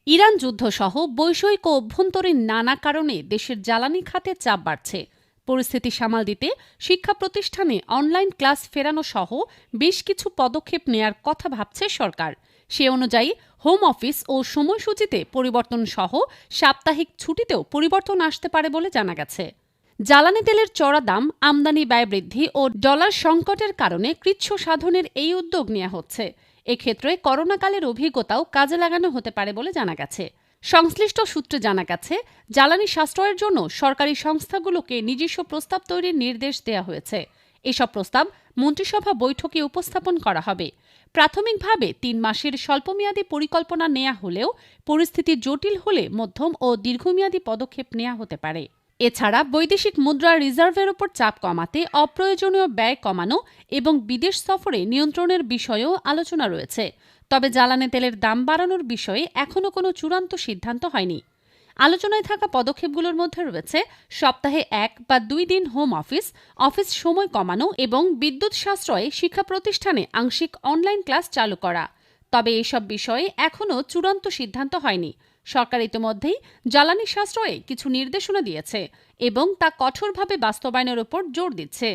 Iran যুদ্ধসহ বৈষয়িক ও অভ্যন্তরীণ নানা কারণে দেশের জ্বালানি খাতে চাপ বাড়ছে। পরিস্থিতি সামাল দিতে শিক্ষা প্রতিষ্ঠানে অনলাইন ক্লাস ফেরানো সহ বেশ কিছু পদক্ষেপ নেয়ার কথা ভাবছে সরকার। সে অনুযায়ী হোম অফিস ও সময়সূচিতে পরিবর্তন সহ সাপ্তাহিক ছুটিতেও পরিবর্তন আসতে পারে বলে জানা গেছে। জ্বালানি তেলের চড়া দাম, আমদানি ব্যয় বৃদ্ধি ও ডলার সংকটের কারণে কৃচ্ছ সাধনের এই উদ্যোগ নেওয়া হচ্ছে। এক্ষেত্রে করোনাকালের অভিজ্ঞতাও কাজে লাগানো হতে পারে বলে জানা গেছে। সংশ্লিষ্ট সূত্রে জানা গেছে, জ্বালানি সাশ্রয়ের জন্য সরকারি সংস্থাগুলোকে নিজস্ব প্রস্তাব তৈরির নির্দেশ দেওয়া হয়েছে। এসব প্রস্তাব মন্ত্রিসভা বৈঠকে উপস্থাপন করা হবে। প্রাথমিকভাবে ৩ মাসের স্বল্পমেয়াদী পরিকল্পনা নেওয়া হলেও পরিস্থিতি জটিল হলে মধ্যম ও দীর্ঘমেয়াদী পদক্ষেপ নেওয়া হতে পারে। এছাড়া বৈদেশিক মুদ্রা রিজার্ভের উপর চাপ কমাতে অপ্রয়োজনীয় ব্যয় কমানো এবং বিদেশ সফরে নিয়ন্ত্রণের বিষয়েও আলোচনা রয়েছে। তবে জ্বালানি তেলের দাম বাড়ানোর বিষয়ে এখনও কোনো চূড়ান্ত সিদ্ধান্ত হয়নি। আলোচনায় থাকা পদক্ষেপগুলোর মধ্যে রয়েছে সপ্তাহে ১ বা ২ দিন হোম অফিস সময় কমানো এবং বিদ্যুৎ সাশ্রয়ে শিক্ষা প্রতিষ্ঠানে আংশিক অনলাইন ক্লাস চালু করা। তবে এসব বিষয়ে এখনও চূড়ান্ত সিদ্ধান্ত হয়নি। সরকার ইতিমধ্যেই জ্বালানি সাশ্রয়ে কিছু নির্দেশনা দিয়েছে এবং তা কঠোরভাবে বাস্তবায়নের উপর জোর দিচ্ছে।